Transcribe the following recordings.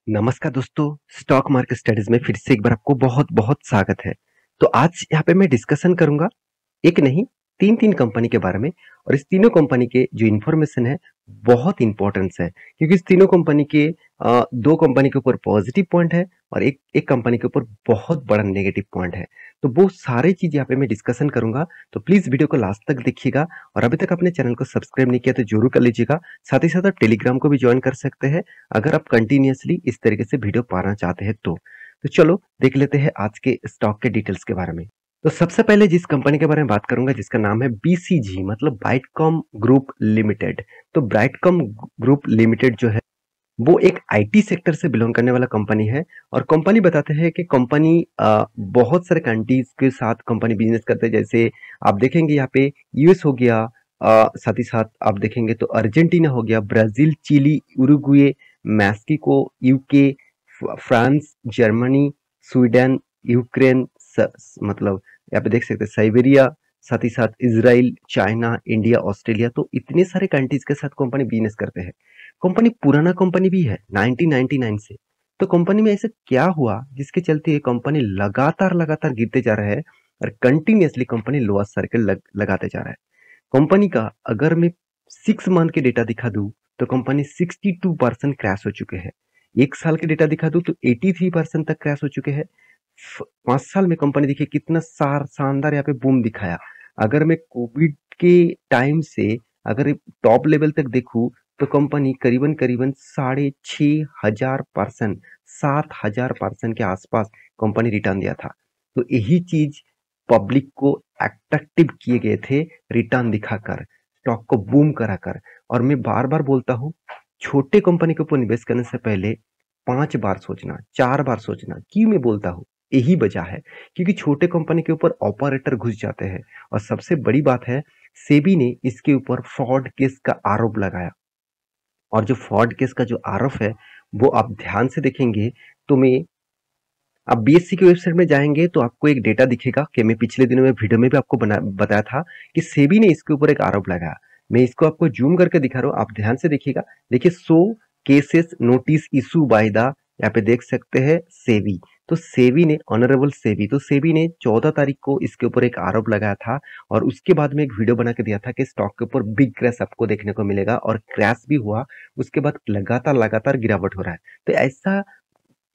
नमस्कार दोस्तों, stock market studies में फिर से एक बार आपको बहुत-बहुत स्वागत है। तो आज यहाँ पे मैं डिस्कशन करूँगा, एक नहीं 3-3 कंपनी के बारे में और इस तीनों कंपनी के जो इन्फॉर्मेशन है, बहुत इम्पोर्टेंस है क्योंकि इस तीनों कंपनी के 2 कंपनी के ऊपर पॉजिटिव पॉइंट है और एक कंपनी के ऊपर बहुत बड़ा नेगेटिव पॉइंट है। तो वो सारी चीज़ यहाँ पे मैं डिस्कशन करूँगा, तो प्लीज़ वीडियो को लास्ट तक देखिएगा और अभी तक अपने चैनल को सब्सक्राइब नहीं किया तो ज़रूर कर लीजिएगा। साथ ही साथ आप टेलीग्राम को भी जॉइन कर सकते हैं, अगर आप कंटिन्यूअसली इस तरीके से वीडियो पाना चाहते हैं तो। तो चलो देख लेते हैं आज के स्टॉक के डिटेल्स के बारे में। तो सबसे पहले जिस कंपनी के बारे में बात करूंगा जिसका नाम है बीसीजी मतलब ब्राइटकॉम ग्रुप लिमिटेड। तो ब्राइटकॉम ग्रुप लिमिटेड जो है वो एक आईटी सेक्टर से बिलोंग करने वाला कंपनी है और कंपनी बताते हैं कि कंपनी बहुत सारे कंट्रीज के साथ कंपनी बिजनेस करते हैं। जैसे आप देखेंगे यहाँ पे यूएस हो गया, साथ ही साथ आप देखेंगे तो अर्जेंटीना हो गया, Brazil, Chile, Uruguay, Mexico, UK, France, Germany, Sweden, Ukraine, मतलब यहाँ पे देख सकते हैं साइबेरिया, साथ ही साथ इसराइल, चाइना, इंडिया, ऑस्ट्रेलिया। तो इतने सारे कंट्रीज के साथ कंपनी बिजनेस करते हैं। कंपनी पुराना कंपनी भी है 1999 से। तो कंपनी में ऐसा क्या हुआ जिसके चलते ये कंपनी लगातार लगातार गिरते जा रहा है और कंटिन्यूअसली कंपनी लोअर सर्किल लगाते जा रहा है। कंपनी का अगर मैं 6 मंथ के डेटा दिखा दूं तो कंपनी 62% क्रैश हो चुके हैं। एक साल के डेटा दिखा दूं तो 83% तक क्रैश हो चुके हैं। 5 साल में कंपनी देखिए कितना शानदार यहाँ पे बूम दिखाया। अगर मैं कोविड के टाइम से अगर टॉप लेवल तक देखूं तो कंपनी करीबन करीबन 6,500%, 7,000% के आसपास कंपनी रिटर्न दिया था। तो यही चीज पब्लिक को अट्रैक्टिव किए गए थे रिटर्न दिखाकर, स्टॉक को बूम कराकर। और मैं बार बार बोलता हूँ, छोटे कंपनी के ऊपर निवेश करने से पहले 5 बार सोचना, 4 बार सोचना। क्यों मैं बोलता हूँ, यही वजह है क्योंकि छोटे कंपनी के ऊपर ऑपरेटर घुस जाते हैं। और सबसे बड़ी बात है, सेबी ने इसके ऊपर फ्रॉड केस का आरोप लगाया और जो फ्रॉड केस का जो आरोप है वो आप ध्यान से देखेंगे तो मैं आप बीएससी की वेबसाइट में जाएंगे तो आपको एक डेटा दिखेगा कि मैं पिछले दिनों में वीडियो में भी आपको बताया था कि सेबी ने इसके ऊपर एक आरोप लगाया। मैं इसको आपको जूम करके दिखा रहा हूँ, आप ध्यान से देखिएगा। देखिए 100 cases notice issue by the, यहाँ पे देख सकते हैं सेबी। तो सेबी ने ऑनरेबल सेबी, तो सेबी ने 14 तारीख को इसके ऊपर एक आरोप लगाया था और उसके बाद में एक वीडियो बना के दिया था कि स्टॉक के ऊपर बिग क्रैश आपको देखने को मिलेगा और क्रैश भी हुआ। उसके बाद लगातार लगातार गिरावट हो रहा है। तो ऐसा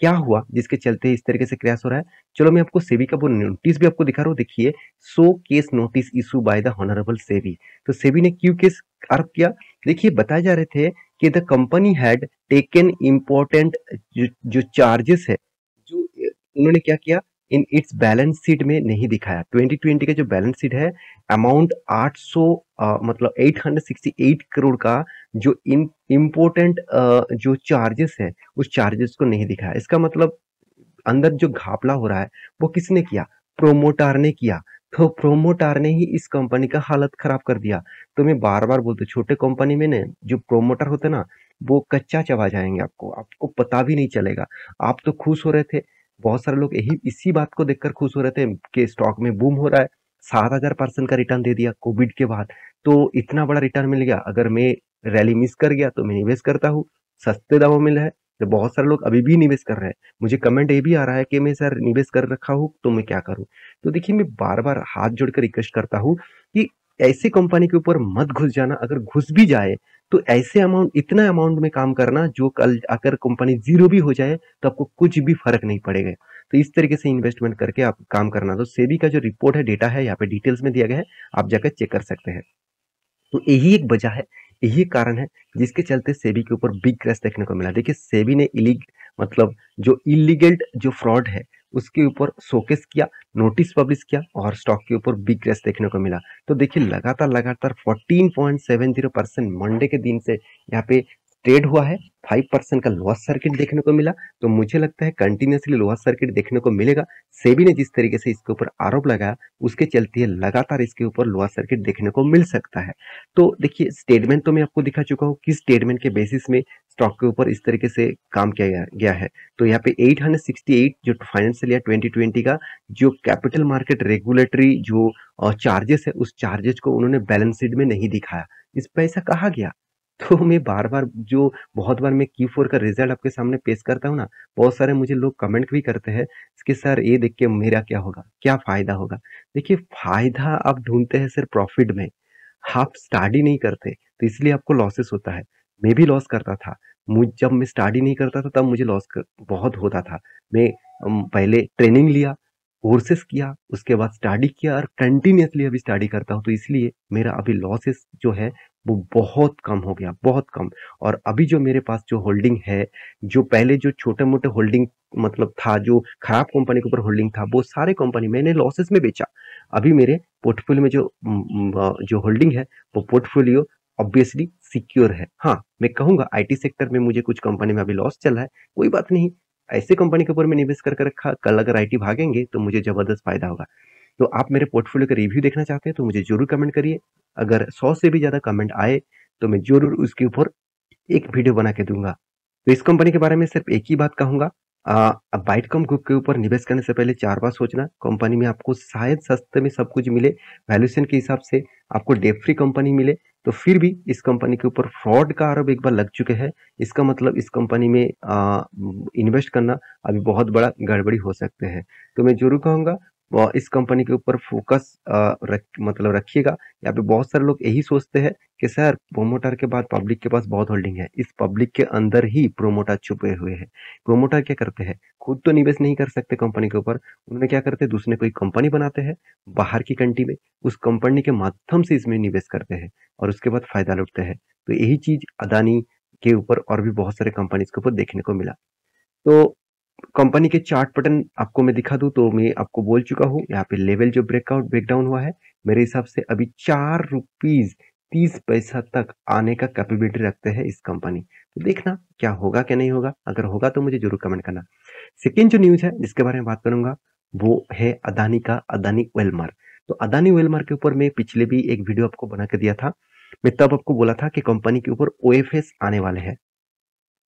क्या हुआ जिसके चलते इस तरीके से क्रैश हो रहा है? चलो मैं आपको सेबी का वो नोटिस भी आपको दिखा रहा हूँ, देखिए 100 case notice issue by the honourable SEBI. तो सेबी ने क्यों केस आरोप किया? देखिए बताए जा रहे थे कि the company had taken important जो चार्जेस है, जो उन्होंने क्या किया, इन इट्स बैलेंस शीट में नहीं दिखाया। 2020 का जो बैलेंस शीट है, अमाउंट 800 मतलब 868 करोड़ का जो इम्पोर्टेंट जो चार्जेस है उस चार्जेस को नहीं दिखाया। इसका मतलब अंदर जो घापला हो रहा है वो किसने किया? प्रोमोटर ने किया। तो प्रोमोटर ने ही इस कंपनी का हालत खराब कर दिया। तो मैं बार बार बोलता हूँ, छोटे कंपनी में ने जो प्रोमोटर होते ना, वो कच्चा चबा जाएंगे, आपको आपको पता भी नहीं चलेगा। आप तो खुश हो रहे थे, बहुत सारे लोग यही इसी बात को देखकर खुश हो रहे थे कि स्टॉक में बूम हो रहा है। 7,000% का रिटर्न दे दिया कोविड के बाद, तो इतना बड़ा रिटर्न मिल गया। अगर मैं रैली मिस कर गया तो मैं निवेश करता हूँ, सस्ते दामों में मिला है। तो बहुत सारे लोग अभी भी निवेश कर रहे हैं। मुझे कमेंट ये भी आ रहा है कि मैं सर निवेश कर रखा हूँ तो मैं क्या करूँ? तो देखिए मैं बार बार हाथ जोड़कर रिक्वेस्ट करता हूँ कि ऐसी कंपनी के ऊपर मत घुस जाना। अगर घुस भी जाए तो ऐसे अमाउंट, इतना अमाउंट में काम करना जो कल अगर कंपनी जीरो भी हो जाए तो आपको कुछ भी फर्क नहीं पड़ेगा। तो इस तरीके से इन्वेस्टमेंट करके आप काम करना। तो सेबी का जो रिपोर्ट है, डेटा है, यहाँ पे डिटेल्स में दिया गया है, आप जाकर चेक कर सकते हैं। तो यही एक वजह है, यही कारण है जिसके चलते सेबी के ऊपर बिग क्रैश देखने को मिला। देखिए सेबी ने मतलब जो इलीगल जो फ्रॉड है उसके ऊपर शोकेस किया, नोटिस पब्लिश किया और स्टॉक के ऊपर बिग क्रैश देखने को मिला। तो देखिए लगातार लगातार 14.70% मंडे के दिन से यहाँ पे ट्रेड हुआ है। 5% का लोअर सर्किट देखने को मिला। तो मुझे लगता है कंटिन्यूसली लोअर सर्किट देखने को मिलेगा। सेबी ने जिस तरीके से इसके ऊपर आरोप लगाया उसके चलते लगातार इसके ऊपर लोअर सर्किट देखने को मिल सकता है। तो देखिए स्टेटमेंट तो मैं आपको दिखा चुका हूँ किस स्टेटमेंट के बेसिस में स्टॉक के ऊपर इस तरीके से काम किया गया है। तो यहाँ पे 868 जो फाइनेंशियल ईयर 2020 का जो कैपिटल मार्केट रेगुलेटरी जो चार्जेस है उस चार्जेस को उन्होंने बैलेंस शीट में नहीं दिखाया। इस पे ऐसा कहा गया। तो मैं बार-बार जो बहुत बार मैं Q4 का रिज़ल्ट आपके सामने पेश करता हूँ ना, बहुत सारे मुझे लोग कमेंट भी करते हैं कि सर ये देख के मेरा क्या होगा? क्या फ़ायदा होगा? देखिए फ़ायदा आप ढूँढते हैं सिर्फ़ प्रॉफ़िट में, आप स्टडी नहीं करते, तो इसलिए आपको लॉसेस होता है। मैं भी लॉस करता था। जब मैं स्टडी नहीं करता था तब मुझे लॉस बहुत होता था। मैं पहले ट्रेनिंग लिया, कोर्सेस किया, उसके बाद स्टडी किया और कंटिन्यूअसली अभी स्टडी करता हूँ, तो इसलिए मेरा अभी लॉसेस जो है वो बहुत कम हो गया, बहुत कम। और अभी जो मेरे पास जो होल्डिंग है, जो पहले जो छोटे-मोटे होल्डिंग मतलब था, जो खराब कंपनी के ऊपर होल्डिंग था, वो सारे कंपनी मैंने लॉसेस में बेचा। अभी मेरे पोर्टफोलियो में जो होल्डिंग है, वो पोर्टफोलियो ऑब्वियसली सिक्योर है। हाँ, मैं कहूँगा आईटी सेक्टर में मुझे कुछ कंपनी में अभी लॉस चल रहा है, कोई बात नहीं। ऐसे कंपनी के ऊपर मैं निवेश करके रखा, कल अगर आईटी भागेंगे तो मुझे जबरदस्त फायदा होगा। तो आप मेरे पोर्टफोलियो का रिव्यू देखना चाहते हैं तो मुझे ज़रूर कमेंट करिए। अगर 100 से भी ज़्यादा कमेंट आए तो मैं ज़रूर उसके ऊपर एक वीडियो बना के दूँगा। तो इस कंपनी के बारे में सिर्फ एक ही बात कहूँगा, बाइटकॉम ग्रुप के ऊपर निवेश करने से पहले 4 बार सोचना। कंपनी में आपको शायद सस्ते में सब कुछ मिले, वैल्यूएशन के हिसाब से आपको डेट फ्री कंपनी मिले, तो फिर भी इस कंपनी के ऊपर फ्रॉड का आरोप एक बार लग चुके हैं। इसका मतलब इस कंपनी में इन्वेस्ट करना अभी बहुत बड़ा गड़बड़ी हो सकते हैं। तो मैं ज़रूर कहूँगा इस कंपनी के ऊपर फोकस मतलब रखिएगा। यहाँ पे बहुत सारे लोग यही सोचते हैं कि सर प्रोमोटर के बाद पब्लिक के पास बहुत होल्डिंग है, इस पब्लिक के अंदर ही प्रोमोटर छुपे हुए हैं। प्रोमोटर क्या करते हैं, खुद तो निवेश नहीं कर सकते कंपनी के ऊपर, उन्होंने क्या करते हैं दूसरे कोई कंपनी बनाते हैं बाहर की कंट्री में, उस कंपनी के माध्यम से इसमें निवेश करते हैं और उसके बाद फायदा लुटते हैं। तो यही चीज अदानी के ऊपर और भी बहुत सारे कंपनीज के ऊपर देखने को मिला। तो कंपनी के चार्ट पैटर्न आपको मैं दिखा दूं तो मैं आपको बोल चुका हूँ, यहाँ पे लेवल जो ब्रेकडाउन हुआ है, मेरे हिसाब से अभी 4 रुपीज 30 पैसा तक आने का कैपेबिलिटी रखते हैं इस कंपनी। तो देखना क्या होगा क्या नहीं होगा, अगर होगा तो मुझे जरूर कमेंट करना। सेकेंड जो न्यूज है जिसके बारे में बात करूंगा वो है अदानी का, अदानी वेलमार। तो अदानी वेलमार के ऊपर मैं पिछले भी एक वीडियो आपको बना के दिया था। मैं तब आपको बोला था कि कंपनी के ऊपर ओएफएस आने वाले हैं।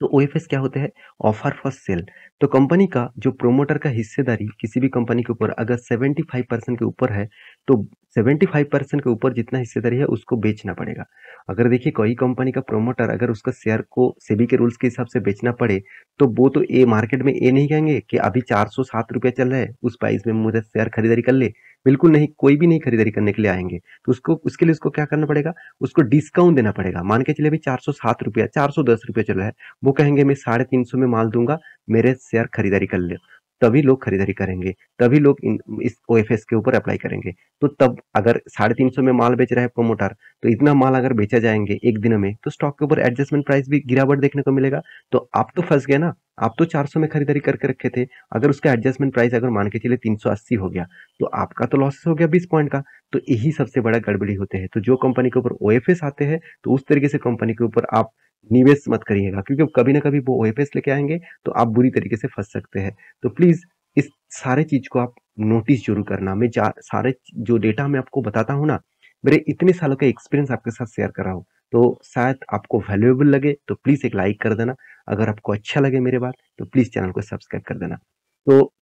तो ओएफएस क्या होते हैं, ऑफर फॉर सेल। तो कंपनी का जो प्रोमोटर का हिस्सेदारी किसी भी कंपनी के ऊपर अगर 75% के ऊपर है तो 75% के ऊपर जितना हिस्सेदारी है उसको बेचना पड़ेगा। अगर देखिए कोई कंपनी का प्रोमोटर अगर उसका शेयर को सेबी के रूल्स के हिसाब से बेचना पड़े तो वो तो ए मार्केट में ये नहीं कहेंगे कि अभी 407 रुपया चल रहा है उस प्राइस में मुझे शेयर खरीदारी कर ले। बिल्कुल नहीं, कोई भी नहीं खरीदारी करने के लिए आएंगे। तो उसको उसके लिए उसको क्या करना पड़ेगा, उसको डिस्काउंट देना पड़ेगा। मान के चलिए अभी 407 रुपया 410 रुपया चल रहा है, वो कहेंगे मैं 350 में माल दूंगा, मेरे शेयर खरीदारी कर ले। तभी लोग खरीदारी करेंगे, तभी लोग इस ओएफएस के ऊपर अप्लाई करेंगे। तो तब अगर 350 में माल बेच रहा है प्रोमोटर, तो इतना माल अगर बेचा जाएंगे एक दिन में तो स्टॉक के ऊपर एडजस्टमेंट प्राइस भी गिरावट देखने को मिलेगा। तो आप तो फंस गए ना, आप तो 400 में खरीदारी करके रखे थे, अगर उसका एडजस्टमेंट प्राइस अगर मान के चले 380 हो गया तो आपका तो लॉस हो गया 20 पॉइंट का। तो यही सबसे बड़ा गड़बड़ी होते हैं। तो जो कंपनी के ऊपर ओएफएस आते हैं तो उस तरीके से कंपनी के ऊपर आप निवेश मत करिएगा, क्योंकि कभी ना कभी वो ओएफएस लेके आएंगे तो आप बुरी तरीके से फंस सकते हैं। तो प्लीज इस सारे चीज को आप नोटिस जरूर करना। मैं सारे जो डेटा मैं आपको बताता हूँ ना, मेरे इतने सालों का एक्सपीरियंस आपके साथ शेयर कर रहा हूँ, तो शायद आपको वैल्यूएबल लगे तो प्लीज एक लाइक कर देना। अगर आपको अच्छा लगे मेरे बात तो प्लीज चैनल को सब्सक्राइब कर देना। तो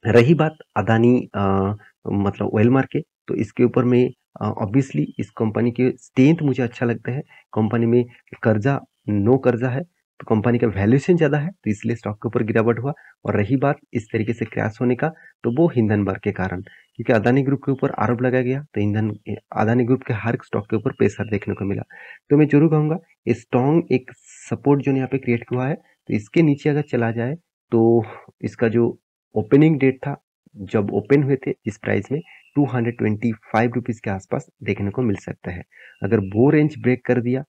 रही बात अदानी मतलब ऑयल मार्केट, तो इसके ऊपर में ऑब्वियसली इस कंपनी के स्ट्रेंथ मुझे अच्छा लगता है। कंपनी में कर्जा नो कर्जा है, तो कंपनी का वैल्यूएशन ज़्यादा है तो इसलिए स्टॉक के ऊपर गिरावट हुआ। और रही बात इस तरीके से क्रैश होने का, तो वो हिंडनबर्ग के कारण, क्योंकि अदानी ग्रुप के ऊपर आरोप लगाया गया तो ईंधन अदानी ग्रुप के हर स्टॉक के ऊपर प्रेशर देखने को मिला। तो मैं जरूर कहूँगा स्ट्रॉन्ग एक सपोर्ट जो यहाँ पे क्रिएट हुआ है, तो इसके नीचे अगर चला जाए तो इसका जो ओपनिंग डेट था जब ओपन हुए थे इस प्राइस में 225 रुपीज के आसपास देखने को मिल सकता है। अगर वो रेंज ब्रेक कर दिया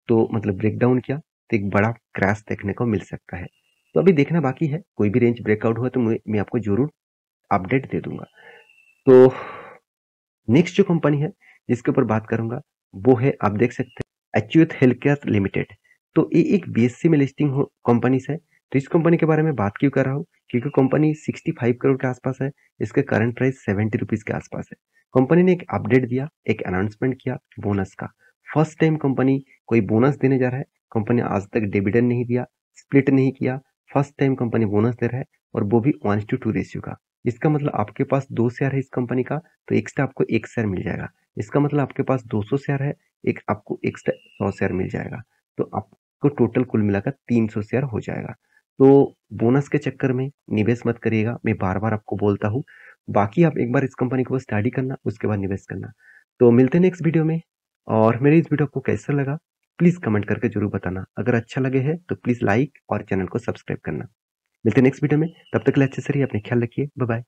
तो मतलब ब्रेक डाउन किया तो एक बड़ा क्रैश देखने को मिल सकता है। तो अभी देखना बाकी है, कोई भी रेंज ब्रेकआउट हुआ तो मैं आपको जरूर अपडेट दे दूंगा। तो नेक्स्ट जो कंपनी है जिसके ऊपर बात करूंगा वो है, आप देख सकते हैं, अच्युत हेल्थ केयर लिमिटेड। तो ये एक बीएससी में लिस्टिंग हो कंपनी है। तो इस कंपनी के बारे में बात क्यों कर रहा हूँ, क्योंकि कंपनी 65 करोड़ के आसपास है, इसके करंट प्राइस 70 रुपीज के आसपास है। कंपनी ने एक अपडेट दिया, एक अनाउंसमेंट किया बोनस का। फर्स्ट टाइम कंपनी कोई बोनस देने जा रहा है। कंपनी आज तक डिविडेंड नहीं दिया, स्प्लिट नहीं किया, फर्स्ट टाइम कंपनी बोनस दे रहा है, और वो भी 1:2 रेशियो का। इसका मतलब आपके पास 2 शेयर है इस कंपनी का तो एक्स्ट्रा आपको 1 शेयर मिल जाएगा। इसका मतलब आपके पास 200 शेयर है, एक आपको एक्स्ट्रा 100 शेयर मिल जाएगा। तो आपको टोटल कुल मिलाकर 300 शेयर हो जाएगा। तो बोनस के चक्कर में निवेश मत करिएगा, मैं बार-बार आपको बोलता हूँ। बाकी आप एक बार इस कंपनी को स्टडी करना, उसके बाद निवेश करना। तो मिलते हैं नेक्स्ट वीडियो में, और मेरी इस वीडियो आपको कैसा लगा प्लीज़ कमेंट करके ज़रूर बताना। अगर अच्छा लगे है तो प्लीज़ लाइक और चैनल को सब्सक्राइब करना। मिलते हैं नेक्स्ट वीडियो में, तब तक के लिए अच्छे से रहिए, अपना ख्याल रखिए। Bye bye.